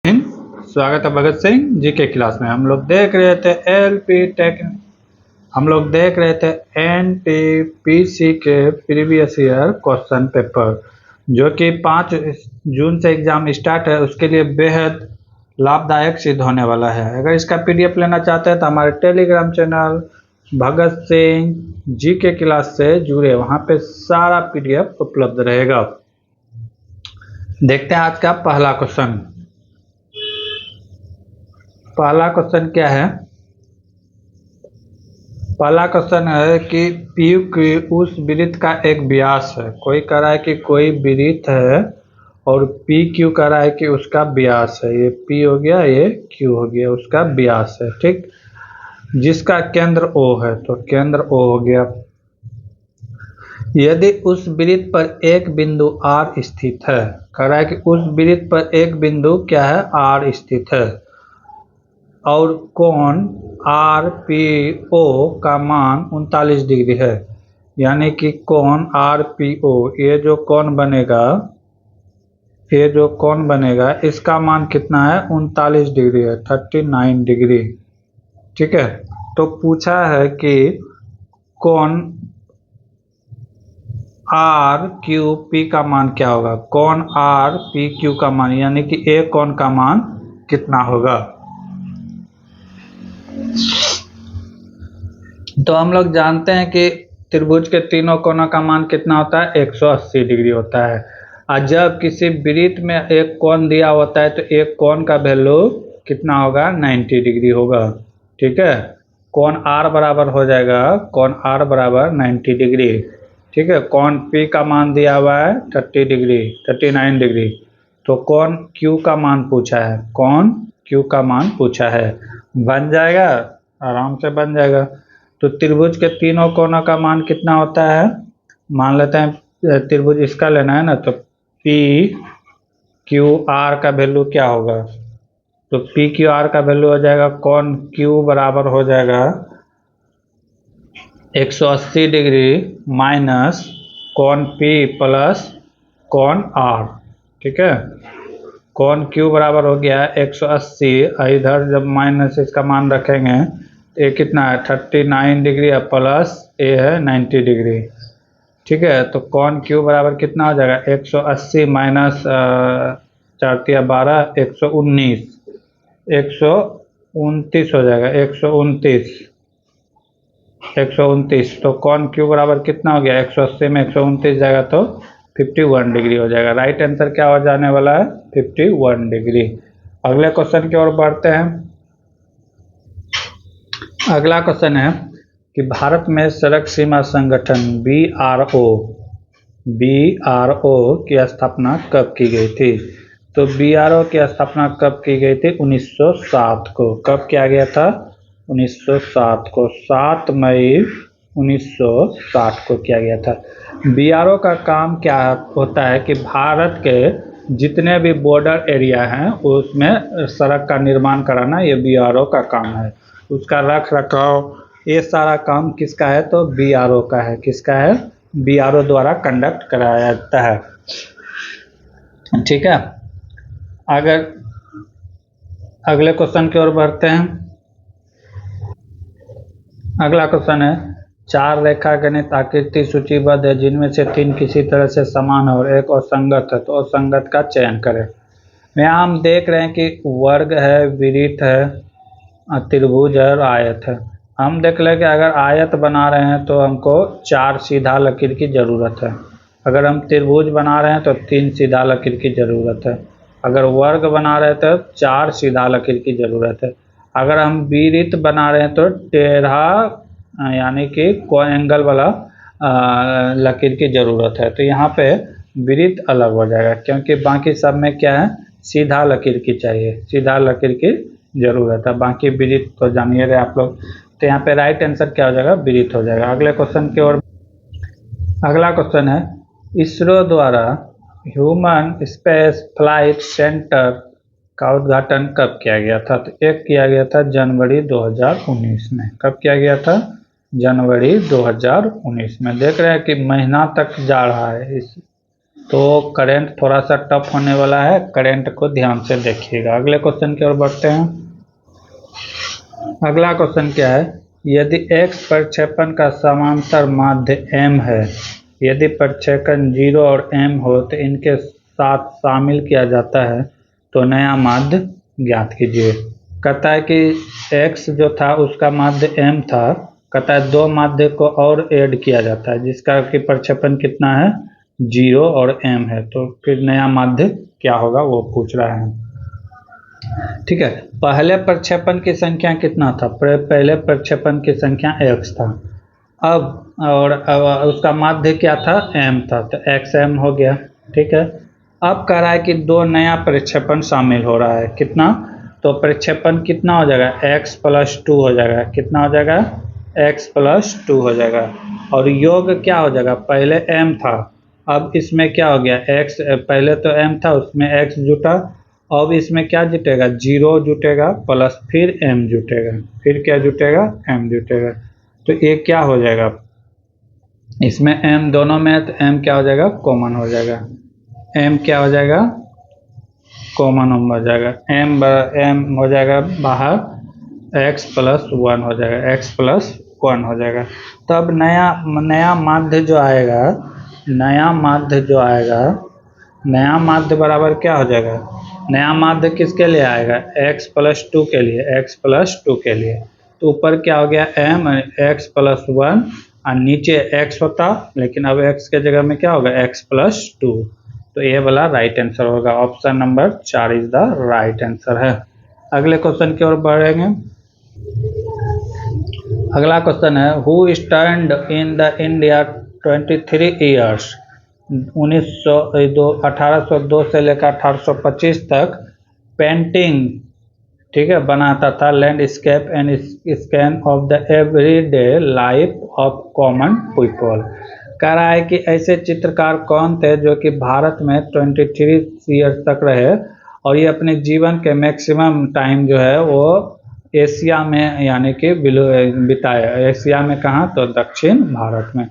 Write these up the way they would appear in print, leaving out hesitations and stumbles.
स्वागत है भगत सिंह जी के क्लास में। हम लोग देख रहे थे एनटीपीसी के प्रीवियस ईयर क्वेश्चन पेपर, जो कि 5 जून से एग्जाम स्टार्ट है, उसके लिए बेहद लाभदायक सिद्ध होने वाला है। अगर इसका पीडीएफ लेना चाहते हैं तो हमारे टेलीग्राम चैनल भगत सिंह जी के क्लास से जुड़े, वहाँ पे सारा पीडीएफ उपलब्ध रहेगा। देखते हैं आज का पहला क्वेश्चन। पहला क्वेश्चन क्या है? पहला क्वेश्चन है कि पी की उस वृत्त का एक व्यास है। कोई कह रहा है कि कोई वृत्त है और पी क्यू कह रहा है कि उसका व्यास है। ये पी हो गया, ये क्यू हो गया, उसका व्यास है, ठीक। जिसका केंद्र ओ है, तो केंद्र ओ हो गया। यदि उस वृत्त पर एक बिंदु आर स्थित है, कह रहा है कि उस वृत्त पर एक बिंदु क्या है, आर स्थित है, और कोण आर पी ओ का मान 39 डिग्री है। यानी कि कोण आर पी ओ, ये जो कोण बनेगा, इसका मान कितना है, 39 डिग्री है, 39 डिग्री, ठीक है। तो पूछा है कि कोण आर क्यू पी का मान क्या होगा। कोण आर पी क्यू का मान, यानी कि ए कोण का मान कितना होगा। तो हम लोग जानते हैं कि त्रिभुज के तीनों कोणों का मान कितना होता है, 180 डिग्री होता है। और जब किसी वृत्त में एक कोण दिया होता है तो एक कोण का वैल्यू कितना होगा, 90 डिग्री होगा, ठीक है। कोण आर बराबर हो जाएगा, कोण आर बराबर 90 डिग्री, ठीक है। कोण पी का मान दिया हुआ है 39 डिग्री। तो कोण क्यू का मान पूछा है, कोण क्यू का मान पूछा है, बन जाएगा, आराम से बन जाएगा। तो त्रिभुज के तीनों कोणों का मान कितना होता है, मान लेते हैं त्रिभुज इसका लेना है ना, तो पी क्यू आर का वैल्यू क्या होगा, तो पी क्यू आर का वैल्यू हो जाएगा, कोण क्यू बराबर हो जाएगा 180 डिग्री माइनस कोण पी प्लस कोण आर, ठीक है। कोण क्यू बराबर हो गया 180, इधर जब माइनस इसका मान रखेंगे तो ये कितना है, 39 डिग्री प्लस ए है 90 डिग्री, ठीक है। तो कोण क्यू बराबर कितना हो जाएगा, 180 माइनस 4 या 12, 129 हो जाएगा, 129। तो कोण क्यू बराबर कितना हो गया, 180 में 129 जाएगा तो 51 डिग्री हो जाएगा। राइट आंसर क्या हो जाने वाला है, 51 डिग्री। अगले क्वेश्चन की ओर बढ़ते हैं। अगला क्वेश्चन है कि भारत में सड़क सीमा संगठन BRO की स्थापना कब की गई थी। तो BRO की स्थापना कब की गई थी, 1907 को। कब किया गया था, 1907 को, 7 मई 1960 को किया गया था। BRO का काम क्या होता है कि भारत के जितने भी बॉर्डर एरिया हैं उसमें सड़क का निर्माण कराना, ये BRO का काम है। उसका रख रखाव, ये सारा काम किसका है, तो BRO का है। किसका है, BRO द्वारा कंडक्ट कराया जाता है, ठीक है। अगर अगले क्वेश्चन की ओर बढ़ते हैं। अगला क्वेश्चन है, 4 रेखा गणित आकृति सूचीबद्ध है जिनमें से 3 किसी तरह से समान है और एक असंगत है, तो असंगत का चयन करें। यहाँ हम देख रहे हैं कि वर्ग है, वृत्त है, त्रिभुज है और आयत है। हम देख लें कि अगर आयत बना रहे हैं तो हमको 4 सीधा लकीर की ज़रूरत है। अगर हम त्रिभुज बना रहे हैं तो 3 सीधा लकीर की ज़रूरत है। अगर वर्ग बना रहे हैं तो 4 सीधा लकीर की ज़रूरत है। अगर हम वृत्त बना रहे हैं तो टेढ़ा यानी कि कोएंगल वाला लकीर की ज़रूरत है। तो यहाँ पे वृत्त अलग हो जाएगा, क्योंकि बाकी सब में क्या है, सीधा लकीर की चाहिए, सीधा लकीर की जरूरत है। बाकी वृत्त तो जानिए रहे आप लोग। तो यहाँ पे राइट आंसर क्या हो जाएगा, वृत्त हो जाएगा। अगले क्वेश्चन की ओर। अगला क्वेश्चन है, इसरो द्वारा ह्यूमन स्पेस फ्लाइट सेंटर का उद्घाटन कब किया गया था। तो एक किया गया था जनवरी 2019 में। कब किया गया था, जनवरी 2019 में। देख रहे हैं कि महीना तक जा रहा है, इस तो करंट थोड़ा सा टफ होने वाला है, करंट को ध्यान से देखिएगा। अगले क्वेश्चन की ओर बढ़ते हैं। अगला क्वेश्चन क्या है, यदि x प्रक्षेपण का समांतर माध्य m है, यदि प्रक्षेपण 0 और m हो तो इनके साथ शामिल किया जाता है, तो नया माध्य ज्ञात कीजिए। कहता है कि x जो था उसका माध्य m था, कहता है दो माध्य को और ऐड किया जाता है जिसका कि प्रक्षेपण कितना है 0 और m है, तो फिर नया माध्य क्या होगा वो पूछ रहा है। ठीक है, पहले प्रक्षेपण की संख्या कितना था, पहले प्रक्षेपण की संख्या x था, अब उसका माध्य क्या था m था, तो xm हो गया। ठीक है, अब कह रहा है कि दो नया प्रक्षेपण शामिल हो रहा है, कितना, तो प्रक्षेपण कितना हो जाएगा x + 2 हो जाएगा, कितना हो जाएगा x + 2 हो जाएगा, और योग क्या हो जाएगा, पहले m था, अब इसमें क्या हो गया x, पहले तो m था उसमें x जुटा, अब इसमें क्या जुटेगा 0 जुटेगा प्लस फिर m जुटेगा, फिर क्या जुटेगा m जुटेगा, तो ये क्या हो जाएगा, इसमें m दोनों में है तो m क्या हो जाएगा कॉमन हो जाएगा, m क्या हो जाएगा कॉमन हो जाएगा, m हो जाएगा बाहर, x + 1 हो जाएगा, x + 1 हो जाएगा। तब नया माध्य जो आएगा, नया माध्य बराबर क्या हो जाएगा, नया माध्य किसके लिए आएगा x + 2 के लिए, x + 2 के लिए, तो ऊपर क्या हो गया m x + 1 और नीचे x होता, लेकिन अब x के जगह में क्या होगा x + 2, तो ये वाला राइट आंसर होगा, option number 4 is the right answer है। अगले क्वेश्चन की ओर बढ़ेंगे। अगला क्वेश्चन है, who stand in the India 23 years, 1802 से लेकर 1825 तक पेंटिंग, ठीक है, बनाता था, landscape and scan of the everyday life of common people. कह रहा है कि ऐसे चित्रकार कौन थे जो कि भारत में 23 ईयर्स तक रहे और ये अपने जीवन के मैक्सिमम टाइम जो है वो एशिया में यानी कि बिताया, एशिया में कहाँ, तो दक्षिण भारत में।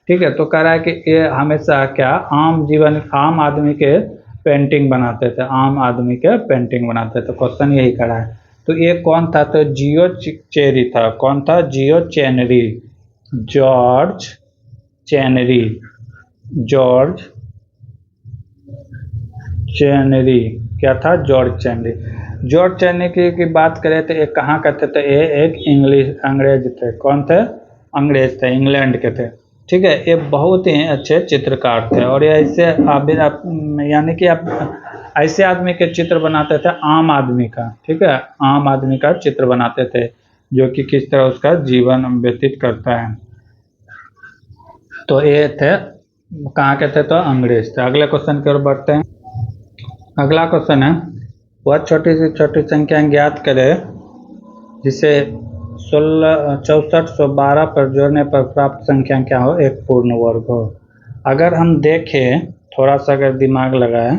ठीक है, तो कह रहा है कि ये हमेशा क्या आम आदमी के पेंटिंग बनाते थे, आम आदमी के पेंटिंग बनाते थे, क्वेश्चन यही कर रहा है। तो ये कौन था, तो जियो चेरी था, कौन था, जियो चेनरी, जॉर्ज चेनरी, जॉर्ज चेनरी, क्या था जॉर्ज चेनरी। जॉर्ज चेनरी की बात करें तो ये कहाँ का थे, तो ये एक अंग्रेज थे, कौन थे, अंग्रेज थे, इंग्लैंड के थे। ठीक है, ये बहुत ही अच्छे चित्रकार थे और ये ऐसे यानी कि आप ऐसे आदमी के चित्र बनाते थे, आम आदमी का, ठीक है, आम आदमी का चित्र बनाते थे जो कि किस तरह उसका जीवन व्यतीत करता है। तो ये थे कहाँ के थे, तो अंग्रेज थे। अगले क्वेश्चन की ओर बढ़ते हैं। अगला क्वेश्चन है, वह छोटी से छोटी संख्या ज्ञात करे जिसे 6412 पर जोड़ने पर प्राप्त संख्या क्या हो, एक पूर्ण वर्ग हो। अगर हम देखें थोड़ा सा, अगर दिमाग लगाएं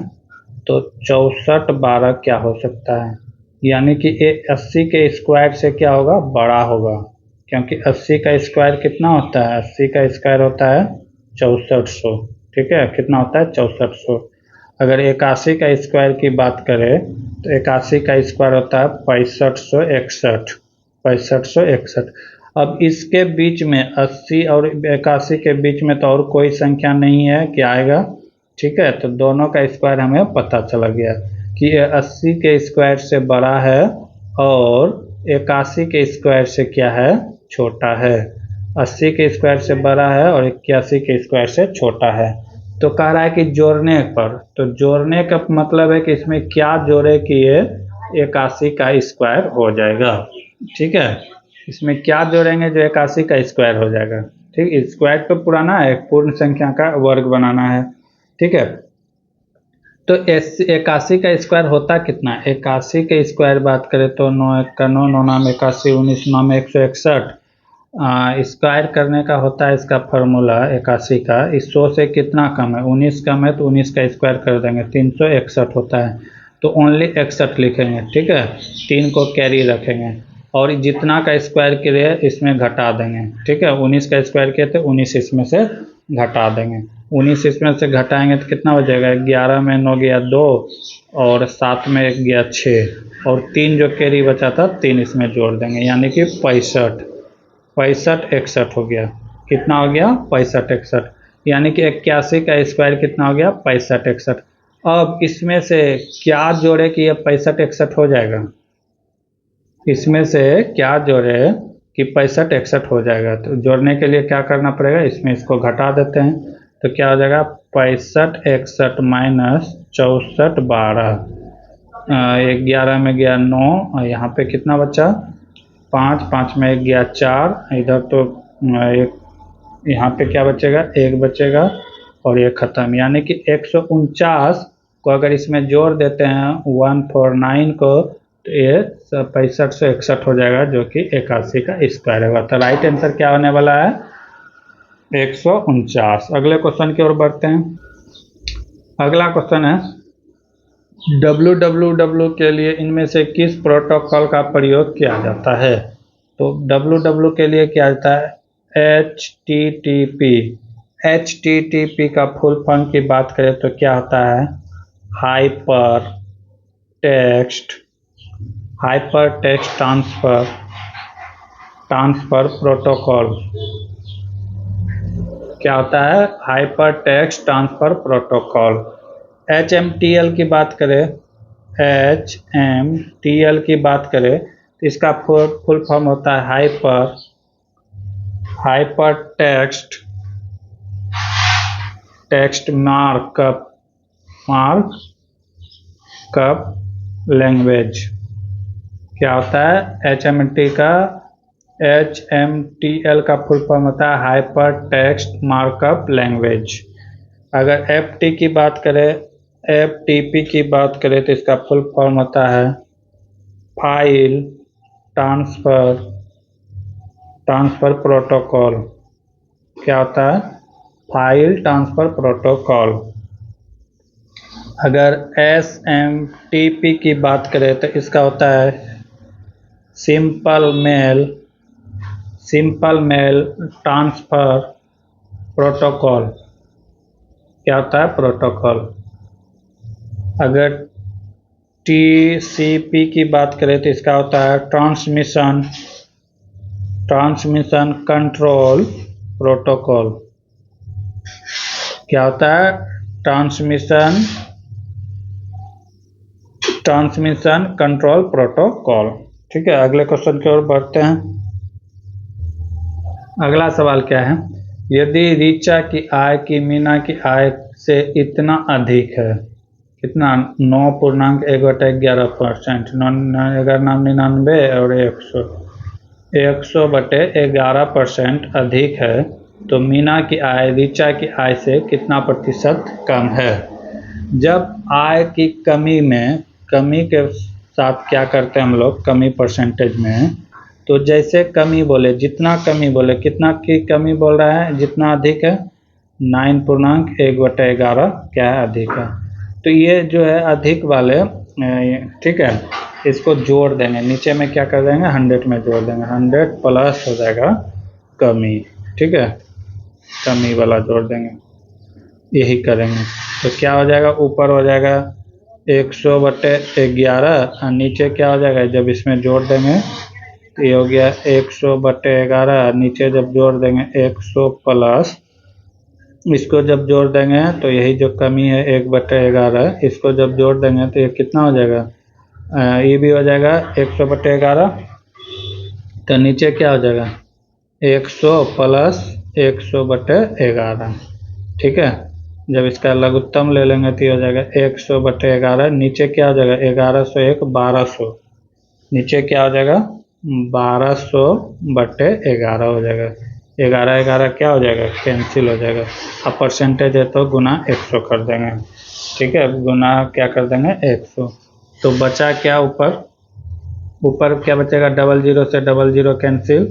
तो 6412 क्या हो सकता है, यानी कि ये 80 के स्क्वायर से क्या होगा, बड़ा होगा, क्योंकि 80 का स्क्वायर कितना होता है, 80 का स्क्वायर होता है 6400। ठीक है, कितना होता है 6400। अगर 81 का स्क्वायर की बात करें तो 81 का स्क्वायर होता है 6561, 6561। अब इसके बीच में 80 और 81 के बीच में तो और कोई संख्या नहीं है कि आएगा। ठीक है, तो दोनों का स्क्वायर हमें पता चला गया कि ये 80 के स्क्वायर से बड़ा है और 81 के स्क्वायर से क्या है, छोटा है। 80 के स्क्वायर से बड़ा है और 81 के स्क्वायर से छोटा है। तो कह रहा है कि जोड़ने पर, तो जोड़ने का मतलब है कि इसमें क्या जोड़े कि ये 81 का स्क्वायर हो जाएगा। ठीक है, इसमें क्या जोड़ेंगे जो 81 का स्क्वायर हो जाएगा। ठीक, स्क्वायर तो पुराना है, एक पूर्ण संख्या का वर्ग बनाना है। ठीक है, तो 81 का स्क्वायर होता कितना, 81 के स्क्वायर बात करें तो 9 1 का 9, 9 नाम 81, 19 नाम 161। स्क्वायर करने का होता है इसका फार्मूला 81 का, इस 100 से कितना कम है, 19 कम है, तो 19 का स्क्वायर कर देंगे, 361 होता है, तो ओनली 61 लिखेंगे। ठीक है, 3 को कैरी रखेंगे और जितना का स्क्वायर किए इसमें घटा देंगे। ठीक है, 19 का स्क्वायर किए थे 19 इसमें से घटा देंगे। 19 इसमें से घटाएंगे तो कितना हो जाएगा, 11 में 9 गया 2 और 7 में 1 गया 6 और 3 जो कैरी बचा था 3 इसमें जोड़ देंगे, यानी कि 65 61 हो गया। कितना हो गया, 65 61, यानी कि 81 का स्क्वायर कितना हो गया, 65 61। अब इसमें से क्या जोड़े कि ये 65 61 हो जाएगा, इसमें से क्या जोड़े कि 65 61 हो जाएगा। तो जोड़ने के लिए क्या करना पड़ेगा, इसमें इसको घटा देते हैं तो क्या हो जाएगा, 65 61 माइनस 64 12, 11 में गया 9 और यहाँ पे कितना बचा 5, 5 में 1 गया 4, इधर तो एक, यहाँ पे क्या बचेगा, 1 बचेगा और ये खत्म, यानी कि 149 को अगर इसमें जोड़ देते हैं 149 को तो ये 65 से 61 हो जाएगा, जो कि 81 का स्क्वायर होगा। तो राइट आंसर क्या होने वाला है, 149। अगले क्वेश्चन की ओर बढ़ते हैं। अगला क्वेश्चन है www के लिए इनमें से किस प्रोटोकॉल का प्रयोग किया जाता है। तो www के लिए क्या आता है, HTTP का फुल फॉर्म की बात करें तो क्या होता है, हाइपर टेक्स्ट ट्रांसफर प्रोटोकॉल। क्या होता है, hyper text transfer protocol. HMTL की बात करें तो इसका फुल फॉर्म होता है हाइपर टेक्स्ट मार्कअप लैंग्वेज। क्या होता है, HMTL का फुल फॉर्म होता है हाइपर टेक्स्ट मार्कअप लैंग्वेज। अगर FTP की बात करें तो इसका फुल फॉर्म होता है फाइल ट्रांसफर प्रोटोकॉल। क्या होता है, फाइल ट्रांसफर प्रोटोकॉल। अगर SMTP की बात करें तो इसका होता है सिंपल मेल ट्रांसफर प्रोटोकॉल। क्या होता है, प्रोटोकॉल। अगर TCP की बात करें तो इसका होता है ट्रांसमिशन कंट्रोल प्रोटोकॉल। क्या होता है, ट्रांसमिशन कंट्रोल प्रोटोकॉल। ठीक है, अगले क्वेश्चन की ओर बढ़ते हैं। अगला सवाल क्या है, यदि ऋचा की आय की मीना की आय से इतना अधिक है, कितना 9.1/11%, 99 और 100/11% अधिक है, तो मीना की आय ऋचा की आय से कितना प्रतिशत कम है। जब आय की कमी के साथ क्या करते हैं हम लोग, कमी परसेंटेज में, तो जैसे कमी बोले, जितना कमी बोले, कितना की कमी बोल रहा है, जितना अधिक है 9.1/11 क्या है, अधिक है। तो ये जो है अधिक वाले, ठीक है, इसको जोड़ देंगे, नीचे में क्या कर देंगे, 100 में जोड़ देंगे, 100 प्लस हो जाएगा कमी। ठीक है, कमी वाला जोड़ देंगे, यही करेंगे। तो क्या हो जाएगा, ऊपर हो जाएगा 100/11 और नीचे क्या हो जाएगा, जब इसमें जोड़ देंगे तो ये हो गया 100/11, नीचे जब जोड़ देंगे 100 प्लस, इसको जब जोड़ देंगे तो यही जो कमी है 1/11, इसको जब जोड़ देंगे तो ये कितना हो जाएगा, ये भी हो जाएगा 100/11, तो नीचे क्या हो जाएगा 100 प्लस 100/11। ठीक है, जब इसका लघुत्तम ले लेंगे तो ये हो जाएगा 100/11, नीचे क्या हो जाएगा 1101 1200, नीचे क्या हो जाएगा 1200/11 हो जाएगा, 11 क्या हो जाएगा, कैंसिल हो जाएगा। अब परसेंटेज है तो गुना 100 कर देंगे। ठीक है, गुना क्या कर देंगे 100, तो बचा क्या, ऊपर क्या बचेगा, 00 से 00 कैंसिल,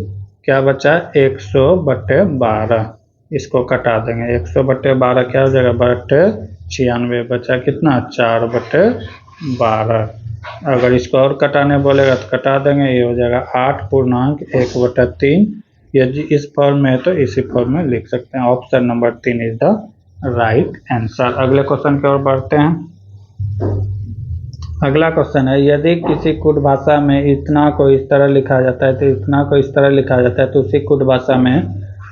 क्या बचा 100/12, इसको कटा देंगे, 100/12 क्या हो जाएगा 96, बचा कितना 4/12। अगर इसको और कटाने बोलेगा तो कटा देंगे, ये हो जाएगा 8.1/3। यदि इस फॉर्म में है तो इसी फॉर्म में लिख सकते हैं। Option number 3 is the right answer. अगले क्वेश्चन की ओर बढ़ते हैं। अगला क्वेश्चन है, यदि किसी कुट भाषा में इतना को इस तरह लिखा जाता है तो इतना को इस तरह लिखा जाता है तो उसी कुट भाषा में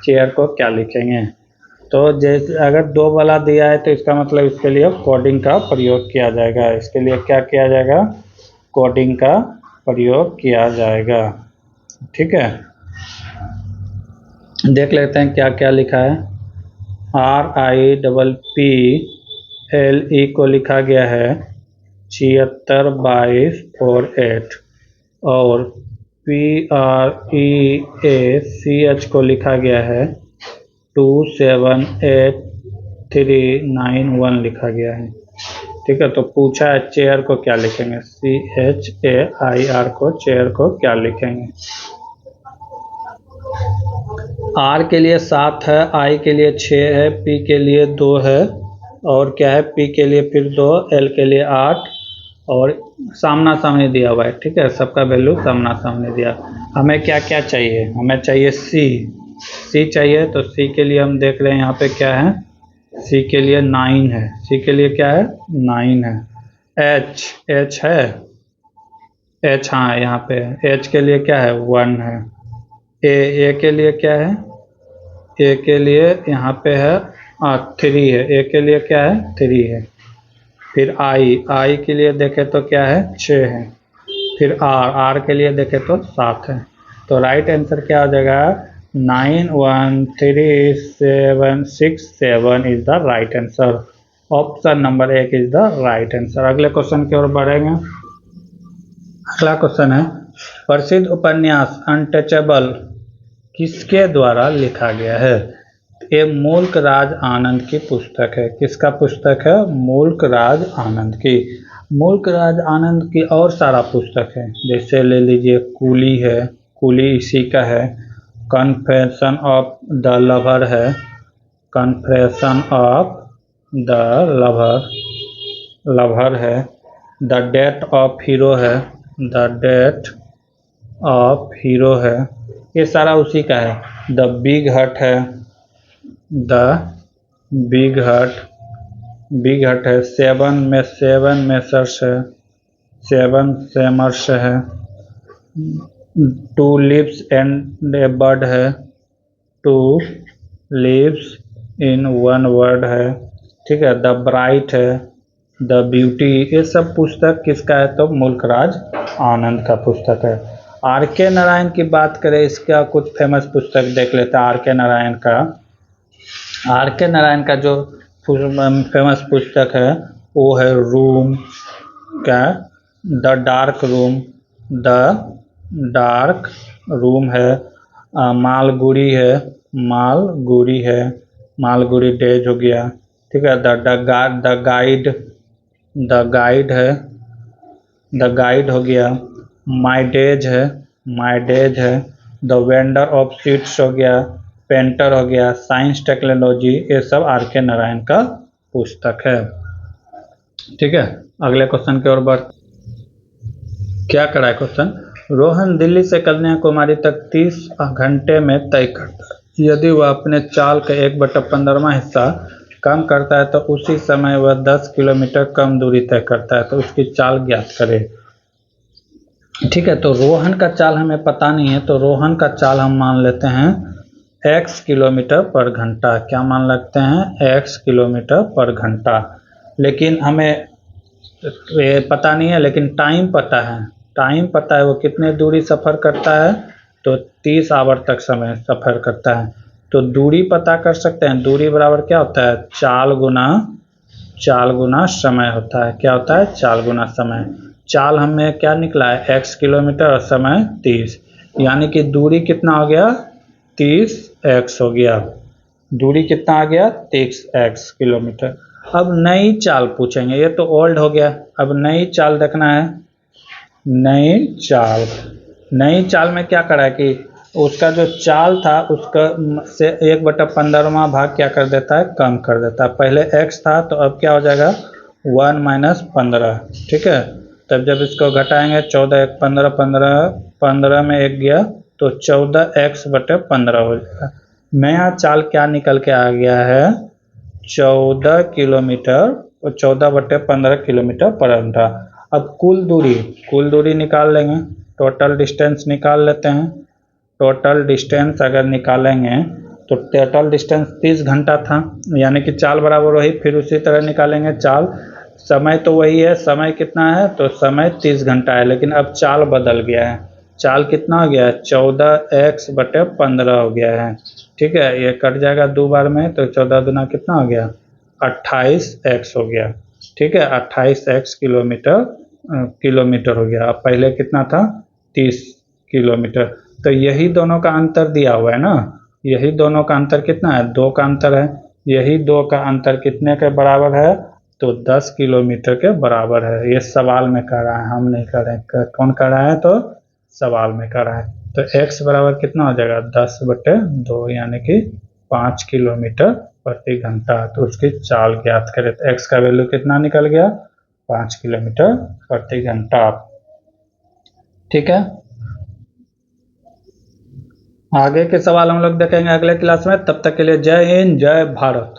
चेयर को क्या लिखेंगे? तो जैसे अगर दो वाला दिया है तो इसका मतलब इसके लिए कोडिंग का प्रयोग किया जाएगा। इसके लिए क्या किया जाएगा? कोडिंग का प्रयोग किया जाएगा। ठीक है, देख लेते हैं क्या क्या लिखा है। RIPPLE को लिखा गया है 76 22 और 8 और PREACH को लिखा गया है 278391 लिखा गया है। ठीक है, तो पूछा है चेयर को क्या लिखेंगे? CHAIR को चेयर को क्या लिखेंगे? R के लिए 7 है, I के लिए 6 है, P के लिए 2 है और क्या है? P के लिए फिर 2, L के लिए 8 और सामना सामने दिया हुआ है। ठीक है, सबका वैल्यू सामना सामने दिया। हमें क्या क्या चाहिए? हमें चाहिए C चाहिए, तो C के लिए हम देख रहे हैं यहाँ पे क्या है? C के लिए 9 है। C के लिए क्या है? 9 है। H है, H हाँ यहाँ पे H के लिए क्या है? 1 है। A के लिए क्या है? A के लिए यहाँ पे है 3 है। A के लिए क्या है? 3 है। फिर I के लिए देखें तो क्या है? 6 है। फिर R के लिए देखें तो 7 है। तो राइट आंसर क्या हो जाएगा? 91367 is the right answer. Option number 1 is the right answer. अगले क्वेश्चन की ओर बढ़ेंगे। अगला क्वेश्चन है, प्रसिद्ध उपन्यास अनटचेबल किसके द्वारा लिखा गया है? ये मुल्क राज आनंद की पुस्तक है। किसका पुस्तक है? मुल्क राज आनंद की। मुल्क राज आनंद की और सारा पुस्तक है, जैसे ले लीजिए कूली है, कूली इसी का है। कन्फेशन ऑफ द लवर है, कन्फेशन ऑफ द लवर है। द डेथ ऑफ हीरो है, द डेथ ऑफ हीरो है। ये सारा उसी का है। द बिग हट है, द बिग हट है। 7 मेसर्स है, 7 सेमर्स है। 2 लिव्स एंड ए बर्ड है, 2 लिव्स इन 1 वर्ड है। ठीक है, द ब्राइट है, द ब्यूटी। ये सब पुस्तक किसका है? तो मुल्क राज आनंद का पुस्तक है। R.K. नारायण की बात करें, इसका कुछ फेमस पुस्तक देख लेते हैं। R.K. नारायण का जो फेमस पुस्तक है वो है रूम का द डार्क रूम है। मालगुड़ी है, मालगुड़ी डेज हो गया। ठीक है, द गाइड है, द गाइड हो गया। माई डेज है, द वेंडर ऑफ सीड्स हो गया, पेंटर हो गया। साइंस टेक्नोलॉजी, ये सब R.K. नारायण का पुस्तक है। ठीक है, अगले क्वेश्चन की ओर बढ़। क्या करा है क्वेश्चन? रोहन दिल्ली से कन्याकुमारी तक 30 घंटे में तय करता है। यदि वह अपने चाल का 1/15वां हिस्सा कम करता है तो उसी समय वह 10 किलोमीटर कम दूरी तय करता है, तो उसकी चाल ज्ञात करे। ठीक है, तो रोहन का चाल हमें पता नहीं है, तो रोहन का चाल हम मान लेते हैं x किलोमीटर पर घंटा। क्या मान लगते हैं? x किलोमीटर पर घंटा। लेकिन हमें ये पता नहीं है, लेकिन टाइम पता है। टाइम पता है वो कितने दूरी सफ़र करता है, तो 30 आवर तक समय सफ़र करता है। तो दूरी पता कर सकते हैं। दूरी बराबर क्या होता है? चाल गुना समय होता है। क्या होता है? चाल गुना समय। चाल हमें क्या निकला है? x किलोमीटर और समय 30, यानी कि दूरी कितना हो गया? 30x हो गया। दूरी कितना आ गया? 30x kilometre. अब नई चाल पूछेंगे, ये तो ओल्ड हो गया। अब नई चाल देखना है। नई चाल में क्या करा है कि उसका जो चाल था उसका से 1/15वां भाग क्या कर देता है? कम कर देता है। पहले x था तो अब क्या हो जाएगा? 1 - 15। ठीक है, तब जब इसको घटाएंगे 14 1 15, 15 में 1 गया तो 14x/15 हो जाएगा। नया चाल क्या निकल के आ गया है? 14 किलोमीटर और 14/15 किलोमीटर पर घंटा। अब कुल दूरी निकाल लेंगे, टोटल डिस्टेंस निकाल लेते हैं। टोटल डिस्टेंस अगर निकालेंगे तो टोटल डिस्टेंस 30 घंटा था, यानी कि चाल बराबर वही, फिर उसी तरह निकालेंगे चाल। समय तो वही है, समय कितना है तो समय 30 घंटा है, लेकिन अब चाल बदल गया है। चाल कितना हो गया है, 14x/15 हो गया है। ठीक है, ये कट जाएगा 2 बार में, तो 14 दूना कितना हो गया, 28x हो गया। ठीक है, 28x किलोमीटर हो गया। अब पहले कितना था, 30 किलोमीटर। तो यही दोनों का अंतर दिया हुआ है ना, यही दोनों का अंतर कितना है, 2 का अंतर है। यही 2 का अंतर कितने के बराबर है, तो 10 किलोमीटर के बराबर है। ये सवाल में कह रहा है, हम नहीं कर रहे। कौन कर रहा है, तो सवाल में कर रहा है। तो x बराबर कितना हो जाएगा, 10/2, यानी कि 5 किलोमीटर प्रति घंटा। तो उसकी चाल ज्ञात करें, तो x का वैल्यू कितना निकल गया, 5 किलोमीटर प्रति घंटा। ठीक है, आगे के सवाल हम लोग देखेंगे अगले क्लास में। तब तक के लिए जय हिंद, जय भारत।